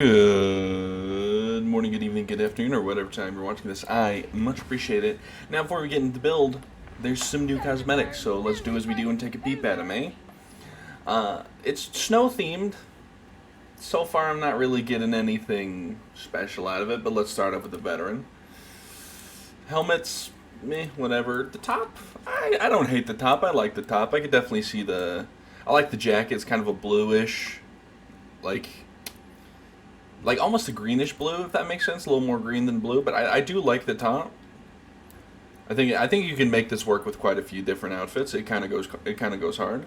Good morning, good evening, good afternoon, or whatever time you're watching this. I much appreciate it. Now, before we get into the build, there's some new cosmetics, so let's do as we do and take a peep at them, eh? It's snow themed. So far, I'm not really getting anything special out of it, but let's start off with the veteran. Helmets, meh, whatever. The top, I don't hate the top. I like the top. I could definitely see I like the jacket. It's kind of a bluish, like almost a greenish blue, if that makes sense. A little more green than blue, but I do like the top. I think you can make this work with quite a few different outfits. It kind of goes hard.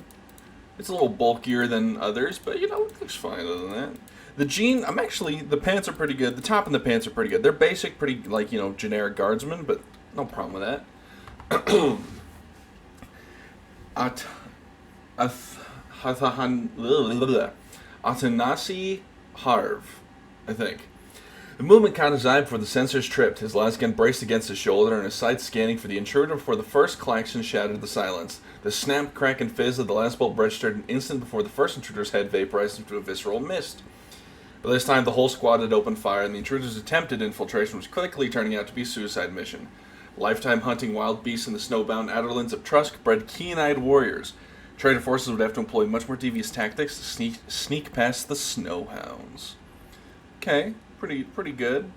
It's a little bulkier than others, but it looks fine other than that. The pants are pretty good. The top and the pants are pretty good. They're basic, pretty generic guardsmen, but no problem with that. At Atanasi Harv, I think. The movement caught his eye before the sensors tripped. His last gun braced against his shoulder, and his sights scanning for the intruder before the first klaxon shattered the silence. The snap, crack, and fizz of the last bolt registered an instant before the first intruder's head vaporized into a visceral mist. By this time, the whole squad had opened fire, and the intruder's attempted infiltration was quickly turning out to be a suicide mission. Lifetime hunting wild beasts in the snowbound outerlands of Trusk bred keen-eyed warriors. Traitor forces would have to employ much more devious tactics to sneak past the snowhounds. Okay, pretty good.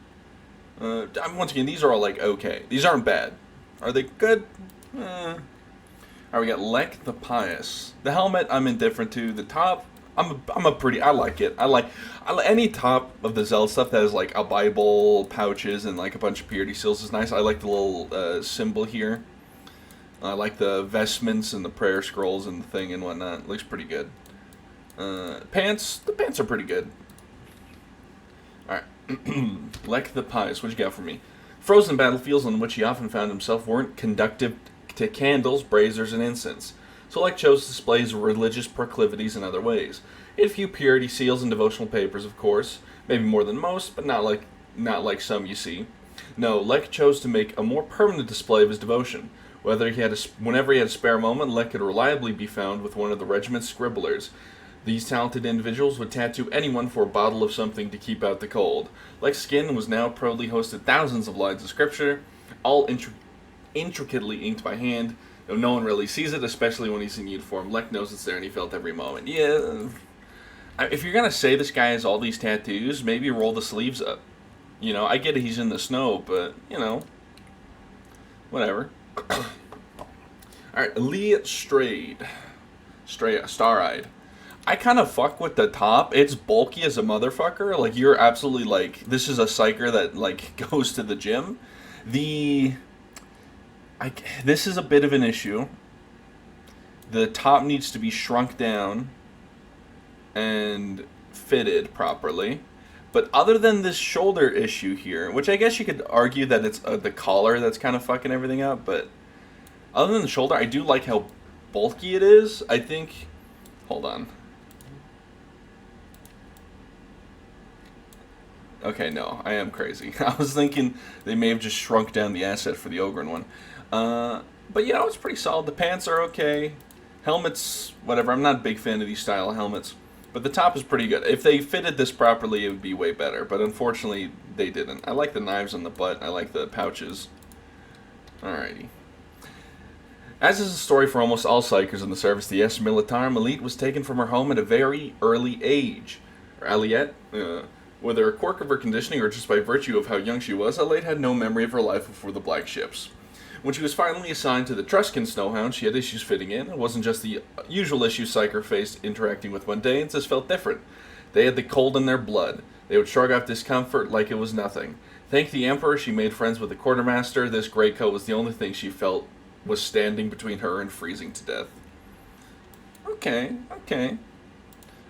Once again, these are all okay. These aren't bad. Are they good? Alright, we got Lek the Pious. The helmet I'm indifferent to. The top, I like it. I like any top of the Zeld stuff that has like a Bible, pouches, and like a bunch of purity seals is nice. I like the little symbol here. I like the vestments and the prayer scrolls and the thing and whatnot. It looks pretty good. The pants are pretty good. Alright. Lek the Pious, what you got for me? Frozen battlefields on which he often found himself weren't conductive to candles, braziers, and incense. So Lek chose to display his religious proclivities in other ways. He had a few purity seals and devotional papers, of course. Maybe more than most, but not like some you see. No, Lek chose to make a more permanent display of his devotion. Whenever he had a spare moment, Lek could reliably be found with one of the regiment's scribblers. These talented individuals would tattoo anyone for a bottle of something to keep out the cold. Lek's skin was now proudly hosted thousands of lines of scripture, all intricately inked by hand, though no one really sees it, especially when he's in uniform. Lek knows it's there and he felt every moment. Yeah, if you're going to say this guy has all these tattoos, maybe roll the sleeves up. I get it, he's in the snow, but, whatever. Alright, Lee Star-Eyed. I kind of fuck with the top. It's bulky as a motherfucker. Like, you're absolutely like, this is a psyker that, like, goes to the gym. This is a bit of an issue. The top needs to be shrunk down and fitted properly. But other than this shoulder issue here, which I guess you could argue that it's the collar that's kind of fucking everything up, but other than the shoulder, I do like how bulky it is. I think, hold on. Okay, no, I am crazy. I was thinking they may have just shrunk down the asset for the Ogren one. But it's pretty solid. The pants are okay. Helmets, whatever. I'm not a big fan of these style of helmets. But the top is pretty good. If they fitted this properly, it would be way better. But unfortunately, they didn't. I like the knives on the butt. I like the pouches. Alrighty. As is the story for almost all psychers in the service, the S. Militarum Elite was taken from her home at a very early age. Or Aliette, whether a quirk of her conditioning or just by virtue of how young she was, Aliette had no memory of her life before the Black Ships. When she was finally assigned to the Truscan Snowhound, she had issues fitting in. It wasn't just the usual issues Psyker faced interacting with mundanes. This felt different. They had the cold in their blood. They would shrug off discomfort like it was nothing. Thank the Emperor, she made friends with the quartermaster. This gray coat was the only thing she felt was standing between her and freezing to death. Okay.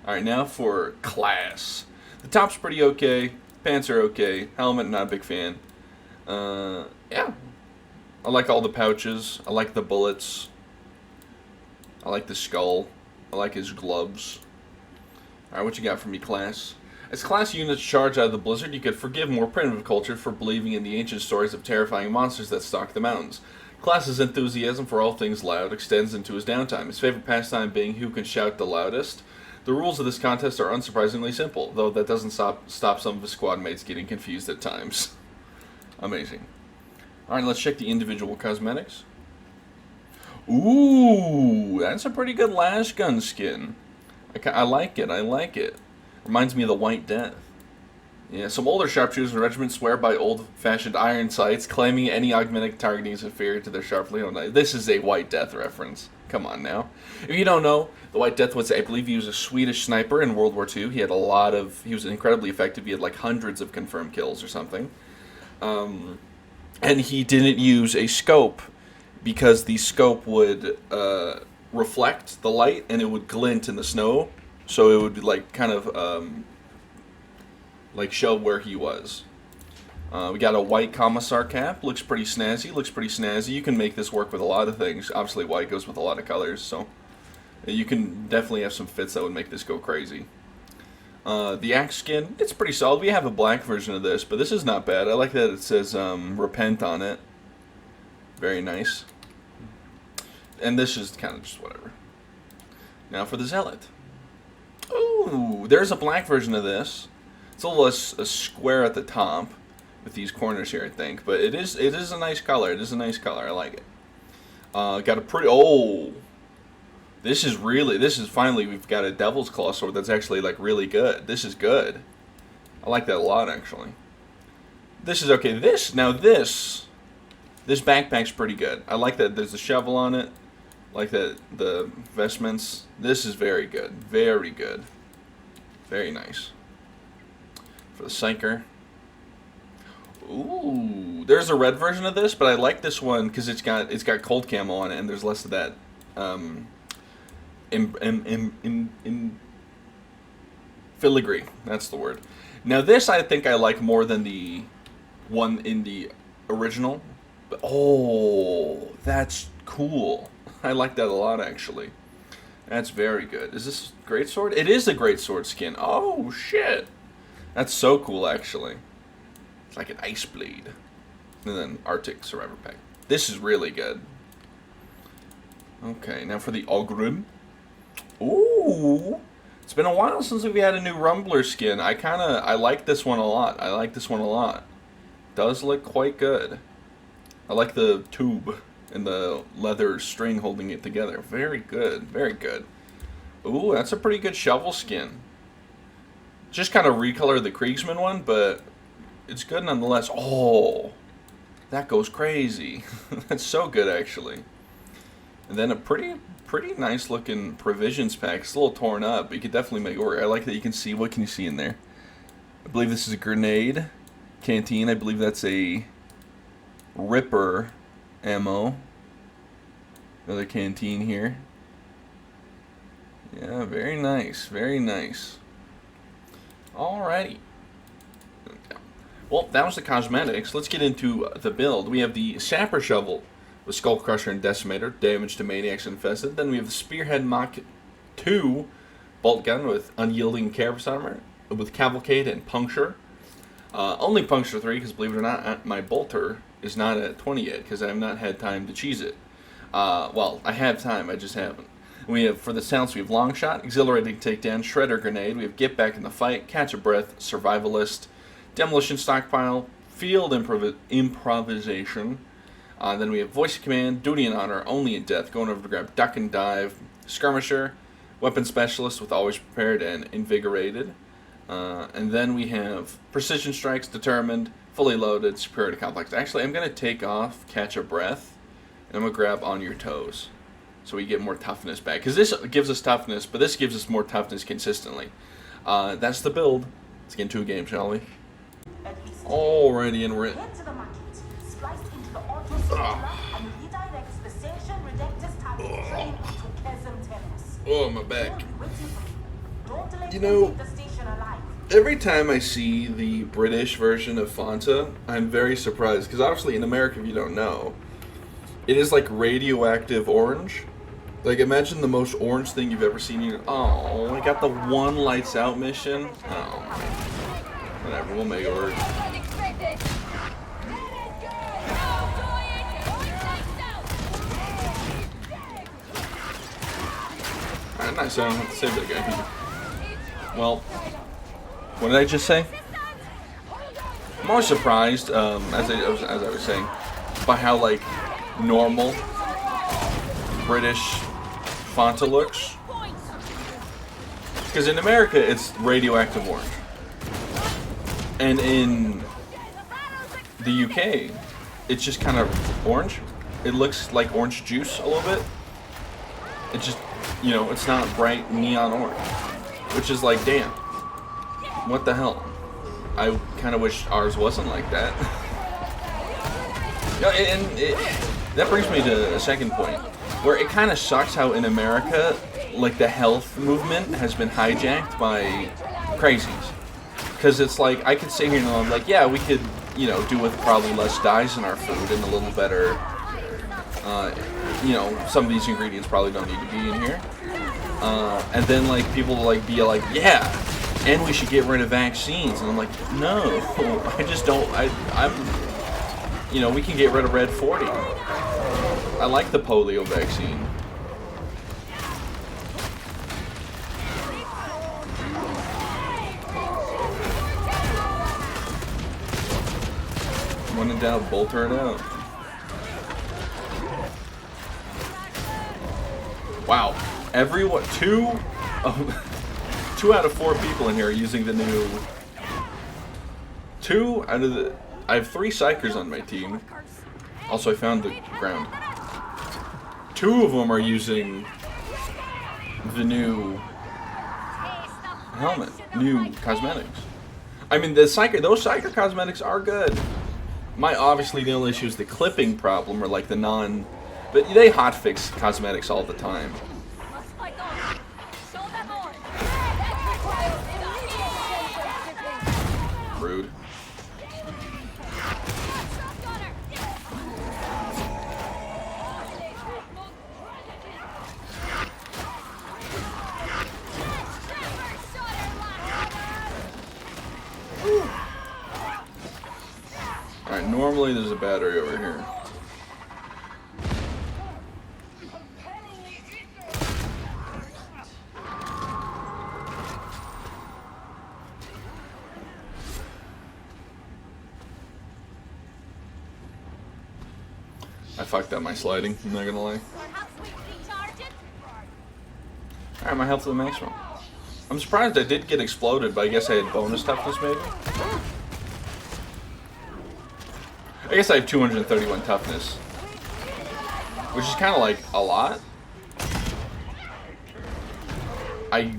Alright, now for class. The top's pretty okay. Pants are okay. Helmet, not a big fan. Yeah. I like all the pouches. I like the bullets. I like the skull. I like his gloves. Alright, what you got for me, class? As class units charge out of the blizzard, you could forgive more primitive culture for believing in the ancient stories of terrifying monsters that stalk the mountains. Class's enthusiasm for all things loud extends into his downtime, his favorite pastime being who can shout the loudest. The rules of this contest are unsurprisingly simple, though that doesn't stop some of his squad mates getting confused at times. Amazing. Alright, let's check the individual cosmetics. Ooh, that's a pretty good lash gun skin. I like it, I like it. Reminds me of the White Death. Yeah, some older sharpshooters and regiments swear by old-fashioned iron sights, claiming any augmented targeting is inferior to their sharply honed knives. This is a White Death reference. Come on now. If you don't know, the White Death was, I believe he was a Swedish sniper in World War II. He was incredibly effective. He had like hundreds of confirmed kills or something. And he didn't use a scope because the scope would reflect the light and it would glint in the snow. So it would be like kind of like show where he was. We got a white commissar cap. Looks pretty snazzy. You can make this work with a lot of things. Obviously white goes with a lot of colors, so you can definitely have some fits that would make this go crazy. The axe skin, it's pretty solid. We have a black version of this, but this is not bad. I like that it says repent on it. Very nice. And this is kind of just whatever. Now for the zealot. Ooh, there's a black version of this. It's a little less a square at the top with these corners here, I think, but it is a nice color. It is a nice color. I like it. Got a pretty this is finally we've got a Devil's Claw sword that's actually like really good. This is good. I like that a lot actually. This is okay. This backpack's pretty good. I like that there's a shovel on it. I like that the vestments. This is very good. Very good. Very nice. For the Psyker. Ooh, there's a red version of this, but I like this one because it's got cold camo on it, and there's less of that filigree. That's the word. Now this I think I like more than the one in the original. But oh, that's cool. I like that a lot actually. That's very good. Is this greatsword? It is a greatsword skin. Oh shit. That's so cool, actually. It's like an ice blade. And then Arctic Survivor Pack. This is really good. Okay, now for the Ogrim. Ooh! It's been a while since we had a new Rumbler skin. I like this one a lot. Does look quite good. I like the tube and the leather string holding it together. Very good, very good. Ooh, that's a pretty good shovel skin. Just kind of recolor the Kriegsman one, but it's good nonetheless. Oh, that goes crazy. That's so good, actually. And then a pretty nice looking provisions pack. It's a little torn up, but you could definitely make it work. I like that you can see. What can you see in there? I believe this is a grenade canteen. I believe that's a Ripper ammo. Another canteen here. Yeah, very nice. Very nice. Alrighty. Well, that was the cosmetics. Let's get into the build. We have the Sapper Shovel with Skull Crusher and Decimator, damage to Maniacs Infested. Then we have the Spearhead Mach 2 Bolt Gun with Unyielding Carapace Armor, with Cavalcade and Puncture. Only Puncture 3, because believe it or not, my Bolter is not at 20 yet, because I have not had time to cheese it. Well, I have time, I just haven't. We have, for the Silence, we have Long Shot, Exhilarating Takedown, Shredder Grenade, we have Get Back in the Fight, Catch a Breath, Survivalist, Demolition Stockpile, Field Improvisation, then we have Voice of Command, Duty and Honor, Only in Death, going over to grab Duck and Dive, Skirmisher, Weapon Specialist with Always Prepared and Invigorated, and then we have Precision Strikes, Determined, Fully Loaded, Superiority Complex. Actually, I'm going to take off Catch a Breath, and I'm going to grab On Your Toes. So we get more toughness back. Because this gives us toughness, but this gives us more toughness consistently. That's the build. Let's get into a game, shall we? Alrighty, and we're in. Oh, my back. You know, every time I see the British version of Fanta, I'm very surprised. Because obviously in America, if you don't know, it is like radioactive orange. Like, imagine the most orange thing you've ever seen. Oh, I got the one lights out mission. Oh, man. Whatever, we'll make it work. Alright, nice. I don't have to save that guy. Well, what did I just say? I'm always surprised, as I was saying, by how like normal British Fanta looks. Because in America, it's radioactive orange, and in the UK, it's just kind of orange. It looks like orange juice a little bit. It's just, you know, it's not bright neon orange, which is like, damn, what the hell? I kind of wish ours wasn't like that. That brings me to a second point, where it kind of sucks how in America, like the health movement has been hijacked by crazies. Because it's like, I could sit here and I'm like, yeah, we could, you know, do with probably less dyes in our food and a little better, you know, some of these ingredients probably don't need to be in here. And then like people like be like, yeah, and we should get rid of vaccines. And I'm like, no, I just don't, I'm, you know, we can get rid of Red 40. I like the polio vaccine. When in doubt, bolt her it out. Wow. Everyone, two out of 4 people in here are using the new. 2 out of the. I have 3 psychers on my team. Also, I found the ground. 2 of them are using the new helmet, new cosmetics. I mean, those psyker cosmetics are good. Obviously the only issue is the clipping problem, or like the but they hotfix cosmetics all the time. Rude. Alright, normally there's a battery over here. I fucked up my sliding, I'm not gonna lie. Alright, my health to the maximum. I'm surprised I did get exploded, but I guess I had bonus toughness maybe? I guess I have 231 toughness, which is kind of like a lot. I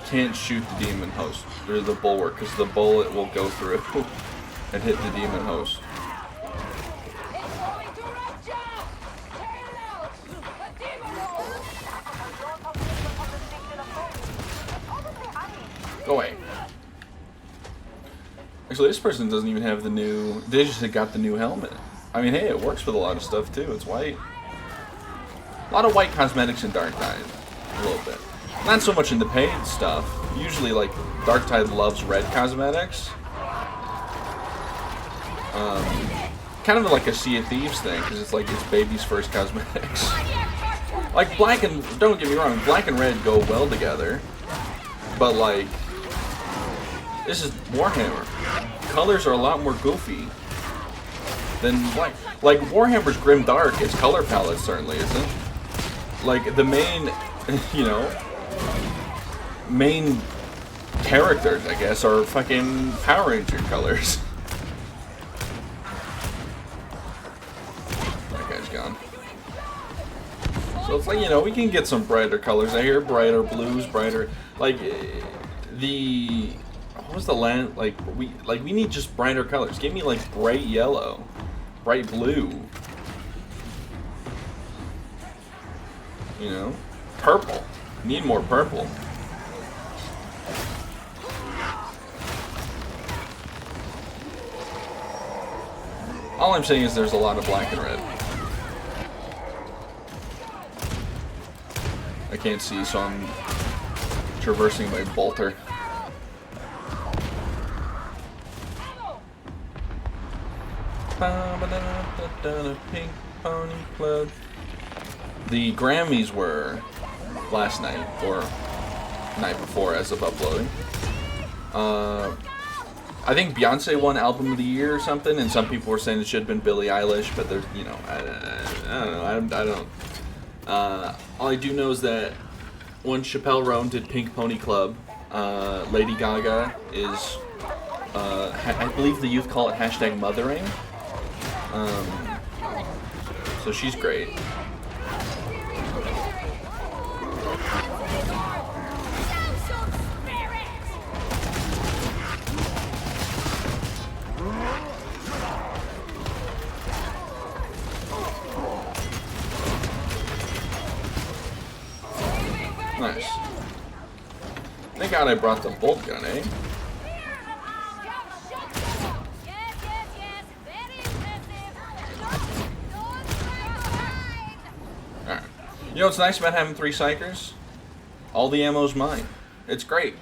can't shoot the demon host, or the bulwark, because the bullet will go through and hit the demon host. Go away. Actually, this person doesn't even have the new. They just got the new helmet. I mean, hey, it works with a lot of stuff too. It's white. A lot of white cosmetics in Darktide. A little bit. Not so much in the paid stuff. Usually, like, Darktide loves red cosmetics. Kind of like a Sea of Thieves thing, because it's like it's baby's first cosmetics. Like, black and. Don't get me wrong, black and red go well together. But, like. This is Warhammer. Colors are a lot more goofy than black. Like, Warhammer's Grim Dark, its color palette certainly isn't. Like, the main, you know, main characters, I guess, are fucking Power Ranger colors. That guy's gone. So it's like, you know, we can get some brighter colors out here. Brighter blues, brighter, like, what was the land, like, we need just brighter colors. Give me, like, bright yellow, bright blue, you know, purple. Need more purple. All I'm saying is there's a lot of black and red. I can't see, so I'm traversing my bolter. Pink Pony Club. The Grammys were last night, or night before as of uploading. I think Beyonce won Album of the Year or something, and some people were saying it should have been Billie Eilish, but there's, you know, I don't know. I don't. All I do know is that when Chappelle Roan did Pink Pony Club, Lady Gaga is, I believe the youth call it hashtag mothering. So she's great. Nice. Thank God I brought the bolt gun, eh? Alright. You know what's nice about having 3 psychers? All the ammo's mine. It's great.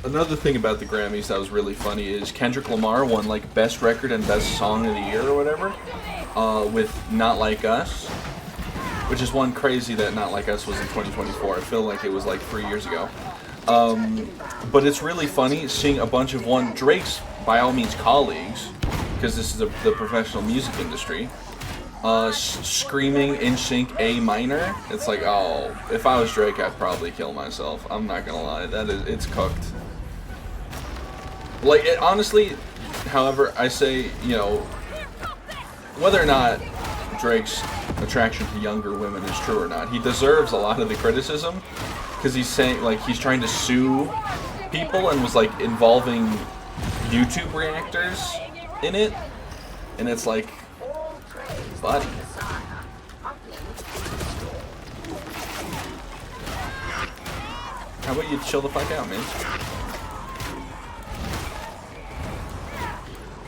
Another thing about the Grammys that was really funny is Kendrick Lamar won like Best Record and Best Song of the Year or whatever with Not Like Us, which is one crazy that Not Like Us was in 2024. I feel like it was like 3 years ago. But it's really funny seeing a bunch of Drake's, by all means, colleagues, because this is the professional music industry, screaming in sync A minor. It's like, oh, if I was Drake, I'd probably kill myself. I'm not gonna lie, it's cooked. Like, honestly, however, I say, you know, whether or not Drake's attraction to younger women is true or not, he deserves a lot of the criticism, because he's saying, like, he's trying to sue people and was, like, involving YouTube reactors in it, and it's like, buddy. How about you chill the fuck out, man?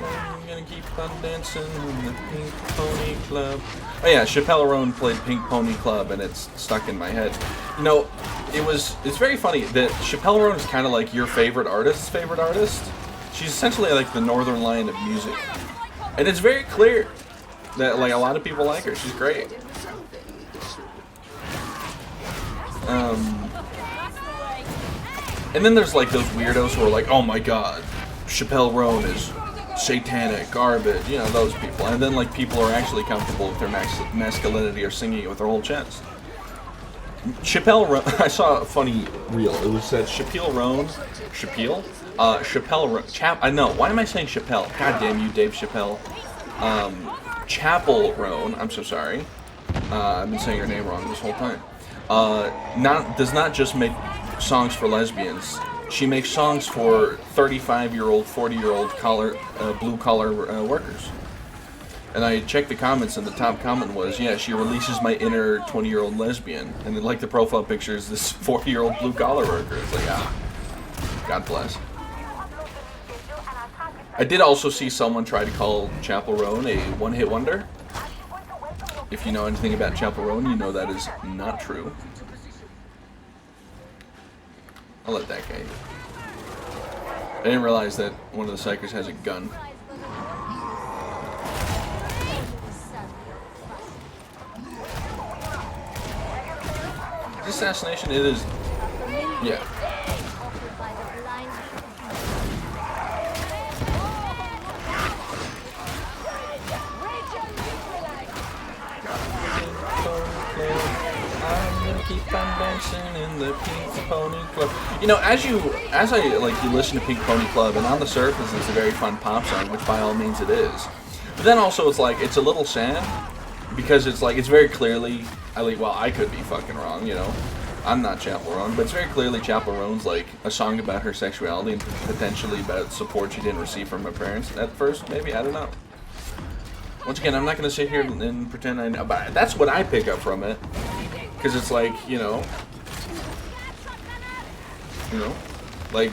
I'm gonna keep on dancing in the Pink Pony Club. Oh yeah, Chappelle Roan played Pink Pony Club, and it's stuck in my head. You know, it's very funny that Chappelle Roan is kind of like your favorite artist's favorite artist. She's essentially like the Northern Lion of music, and it's very clear that like a lot of people like her. She's great. And then there's like those weirdos who are like, oh my god, Chappelle Roan is satanic, garbage, you know, those people. And then like people are actually comfortable with their masculinity or singing it with their whole chest. Chappelle Roan, I saw a funny reel. It was said Chappelle Roan, Chappelle Roan, I know, why am I saying Chappelle? God damn you, Dave Chappelle. Chapel Roan, I'm so sorry. I've been saying her name wrong this whole time. Does not just make songs for lesbians. She makes songs for 35-year-old, 40-year-old blue-collar workers. And I checked the comments, and the top comment was, yeah, she releases my inner 20-year-old lesbian. And then, like, the profile picture is this 40-year-old blue-collar worker. It's like, God bless. I did also see someone try to call Chappell Roan a one-hit wonder. If you know anything about Chappell Roan, you know that is not true. I'll let that guy. I didn't realize that one of the psychers has a gun. Assassination, it is. Yeah. Keep on dancing in the Pink Pony Club. You know, as you listen to Pink Pony Club, and on the surface it's a very fun pop song, which by all means it is. But then also it's like, it's a little sad, because it's like, it's very clearly, I could be fucking wrong, you know. I'm not Chappell Roan, but it's very clearly Chappell Roan's like a song about her sexuality and potentially about support she didn't receive from her parents at first, maybe, I don't know. Once again, I'm not going to sit here and pretend I know, but that's what I pick up from it. Because it's like, you know, like,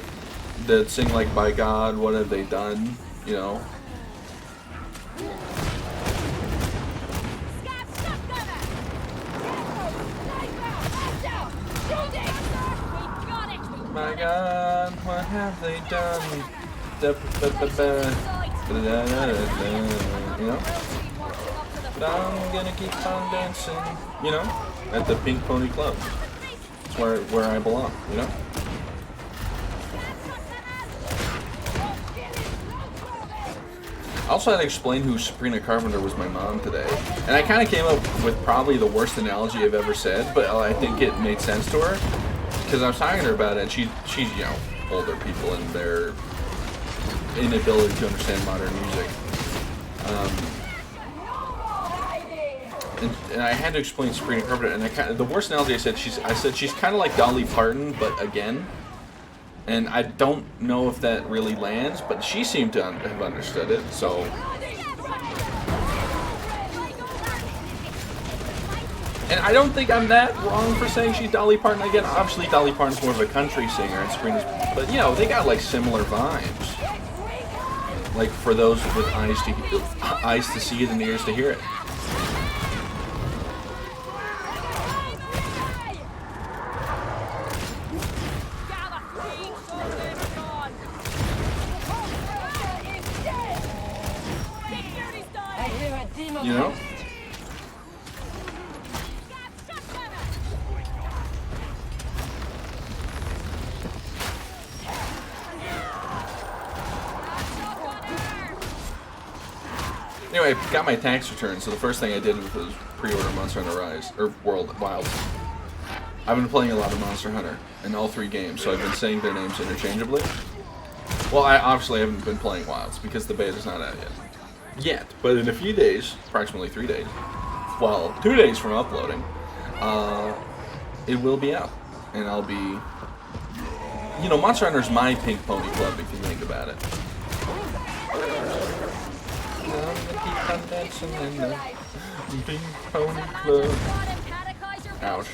that sing like, by God, what have they done, you know. My God, what have they done? You know? But I'm gonna keep on dancing, you know, at the Pink Pony Club. It's where I belong, you know? I also had to explain who Sabrina Carpenter was my mom today. And I kind of came up with probably the worst analogy I've ever said, but I think it made sense to her. Because I was talking to her about it, and she's you know, older people and their inability to understand modern music. And I had to explain Sabrina Carpenter, and the worst analogy I said she's kind of like Dolly Parton, but again. And I don't know if that really lands, but she seemed to have understood it, so. And I don't think I'm that wrong for saying she's Dolly Parton. Again, obviously Dolly Parton's more of a country singer, and Sabrina's, but you know, they got like similar vibes. Like for those with eyes to see it and ears to hear it. You know? Anyway, I got my tax return, so the first thing I did was pre-order Monster Hunter Rise, or World Wilds. I've been playing a lot of Monster Hunter in all 3 games, so I've been saying their names interchangeably. Well, I obviously haven't been playing Wilds, because the beta's not out yet. But in a few days, approximately 3 days, well, 2 days from uploading, it will be out. And I'll be, you know, Monster Hunter's my Pink Pony Club, if you think about it. I'm dancing in the Pink Pony Club. Ouch.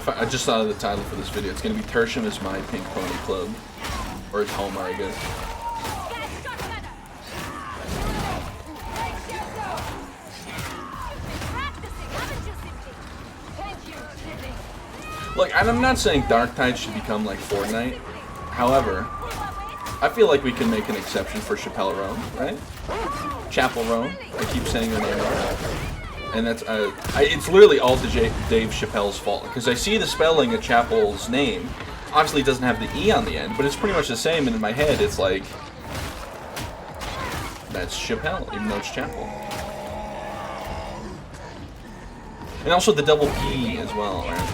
I just thought of the title for this video. It's going to be Tertium is my Pink Pony Club. Or Atoma, I guess. Look, I'm not saying Darktide should become like Fortnite. However, I feel like we can make an exception for Chappelle Roan, right? Chapel Roan. I keep saying her name wrong. And that's, it's literally all Dave Chappelle's fault. Because I see the spelling of Chapel's name. Obviously it doesn't have the E on the end, but it's pretty much the same. And in my head, it's like, that's Chappelle, even though it's Chapel. And also the double P as well, right?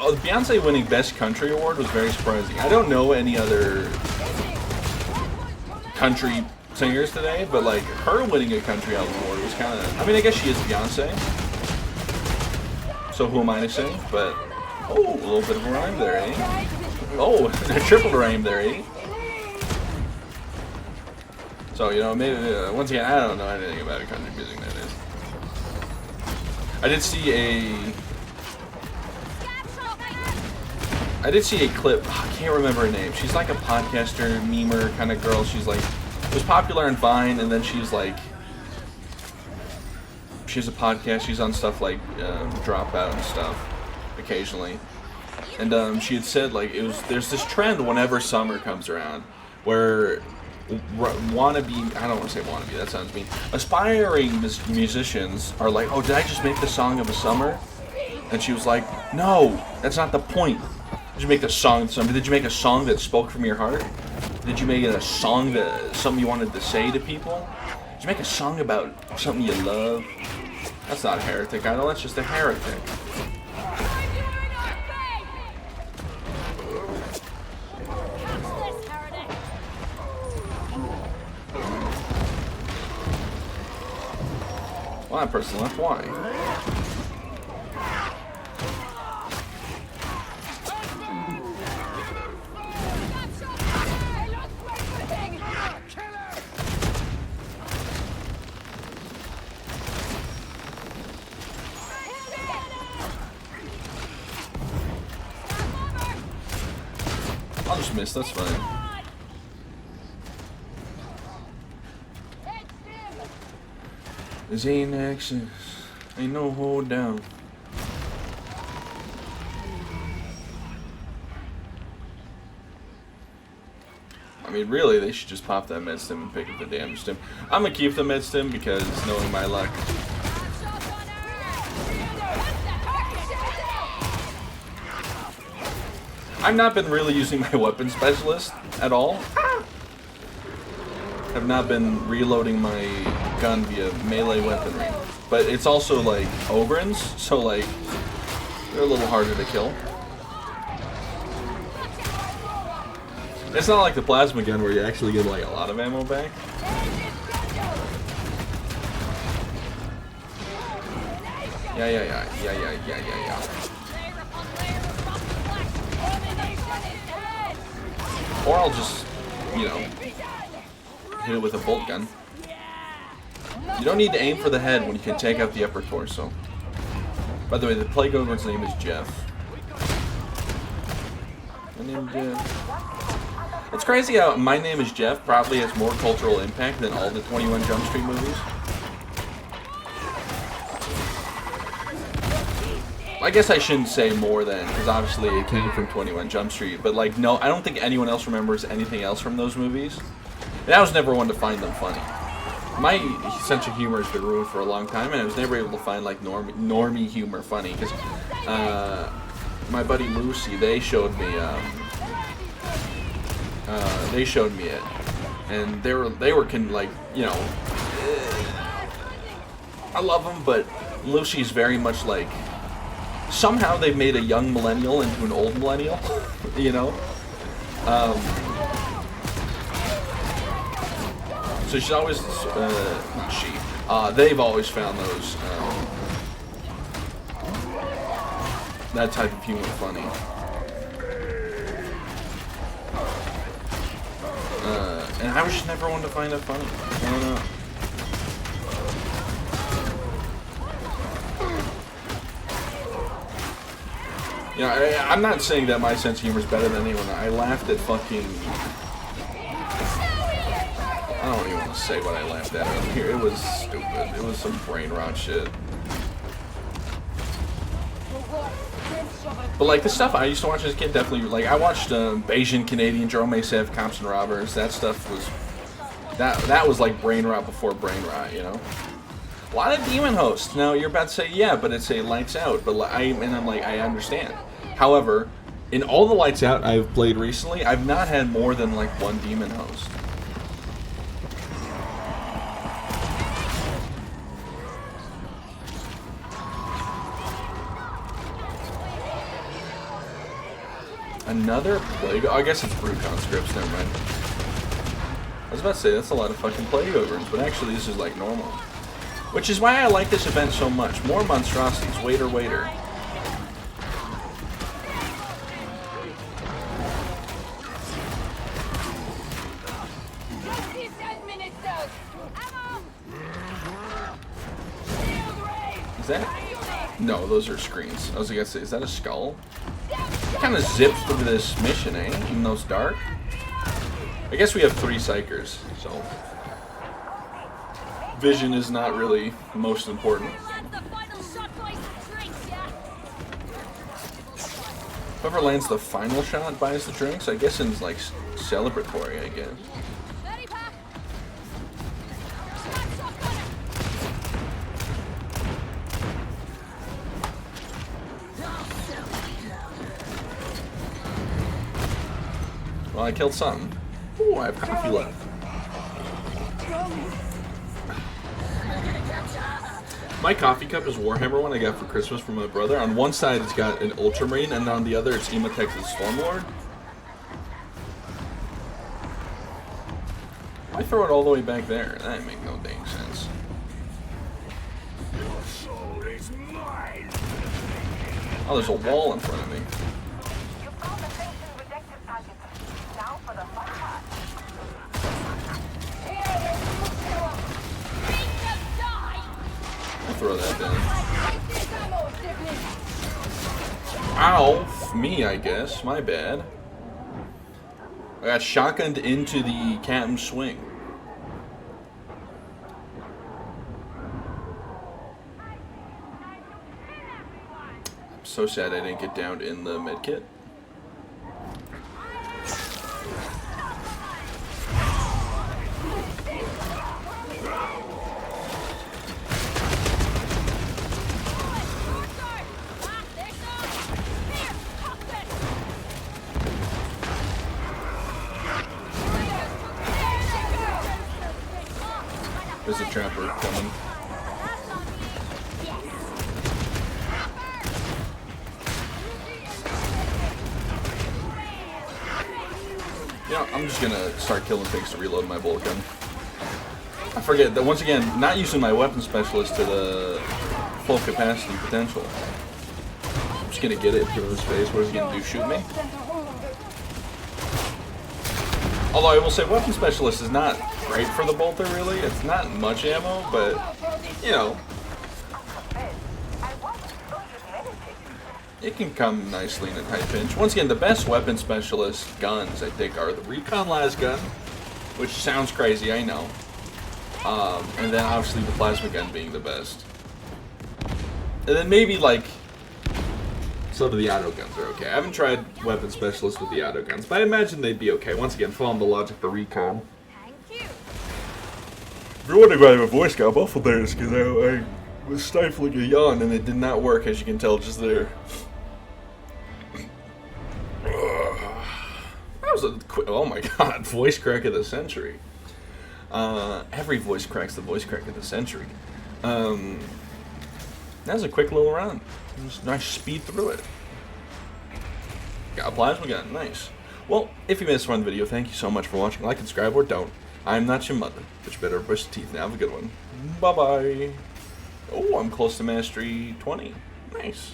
Oh, Beyonce winning Best Country Award was very surprising. I don't know any other country singers today, but like her winning a country album award was kind of. I mean, I guess she is Beyonce, so who am I to say? But oh, a little bit of a rhyme there, eh? Oh, a triple rhyme there, eh? So you know, maybe once again, I don't know anything about a country music. That is. I did see a clip. I can't remember her name. She's like a podcaster, memer kind of girl. She's like, was popular on Vine, and then she's like, she has a podcast. She's on stuff like Dropout and stuff occasionally. And she had said like there's this trend whenever summer comes around where wannabe, I don't want to say wannabe, that sounds mean. Aspiring musicians are like, oh, did I just make the song of the summer? And she was like, no, that's not the point. Did you make the song? Did you make a song that spoke from your heart? Did you make a song that something you wanted to say to people? Did you make a song about something you love? That's not a heretic idol. That's just a heretic. Well, that person left. Why? just missed. That's fine. This ain't action. Ain't no hold down. I mean, really, they should just pop that med stim and pick up the damage stim. I'm gonna keep the med stim because knowing my luck. I've not been really using my weapon specialist at all. I've not been reloading my gun via melee weaponry. But it's also like Ogrins, so like they're a little harder to kill. It's not like the plasma gun where you actually get like a lot of ammo back. Yeah. Or I'll just, you know, hit it with a bolt gun. You don't need to aim for the head when you can take out the upper torso. By the way, the Plague Ogre's name is Jeff. My name is Jeff. It's crazy how My Name is Jeff probably has more cultural impact than all the 21 Jump Street movies. I guess I shouldn't say more than, because obviously it came from 21 Jump Street, but like, no, I don't think anyone else remembers anything else from those movies. And I was never one to find them funny. My sense of humor has been ruined for a long time, and I was never able to find like normie humor funny, because my buddy Lucy, they showed me it, and they were like, you know, I love them, but Lucy's very much like, somehow they've made a young millennial into an old millennial, you know. So she's always, they've always found those, that type of humor funny. And I was just never one to find it funny. I don't know. You know, I'm not saying that my sense of humor is better than anyone. I laughed at fucking... I don't even want to say what I laughed at here. It was stupid. It was some brain rot shit. But like the stuff I used to watch as a kid, definitely, like I watched Asian Canadian Joe Macev, Cops and Robbers. That stuff was... That was like brain rot before brain rot, you know? A lot of Demon Hosts. Now, you're about to say, yeah, but it's a Lights Out. But I'm like, I understand. However, in all the Lights Out I've played recently, I've not had more than like one Demon Host. Another Plague... I guess it's Brute Conscripts, never mind. I was about to say, that's a lot of fucking Plague Ogres, but actually this is like normal. Which is why I like this event so much. More monstrosities. Waiter, waiter. Is that... No, those are screens. I was gonna say, is that a skull? Kind of zipped through this mission, eh? Even though it's dark. I guess we have 3 Psychers, so... Vision is not really most important. Whoever lands the final shot buys the drinks. I guess it's like celebratory, I guess. Well, I killed something. Ooh, I have coffee left. My coffee cup is Warhammer one I got for Christmas from my brother. On one side it's got an Ultramarine, and on the other it's Ematech the Stormlord. Why throw it all the way back there? That didn't make no dang sense. Oh, there's a wall in front of me. Throw that down. Ow! Me, I guess. My bad. I got shotgunned into the captain's swing. I'm so sad I didn't get down in the medkit. There's a trapper coming. Yeah, I'm just gonna start killing things to reload my bolt gun. I forget that once again, not using my weapon specialist to the full capacity potential. I'm just gonna get it through his face. What is he gonna do? Shoot me? Although I will say, weapon specialist is not great for the bolter, really. It's not much ammo, but, you know, it can come nicely in a tight pinch. Once again, the best weapon specialist guns, I think, are the Recon las gun, which sounds crazy, I know. And then, obviously, the plasma gun being the best. And then maybe, like, some of the auto guns are okay. I haven't tried weapon specialists with the auto guns, but I imagine they'd be okay. Once again, following the logic for Recon. If you're wondering why I have a voice got muffled there, it's because I was stifling a yawn and it did not work, as you can tell just there. That was a quick, oh my god, voice crack of the century. Every voice crack's the voice crack of the century. That was a quick little round. Just nice speed through it. Got a plasma gun, nice. Well, if you made this fun video, thank you so much for watching. Like and subscribe or don't. I'm not your mother, but you better brush your teeth now. Have a good one. Bye-bye. Oh, I'm close to Mastery 20. Nice.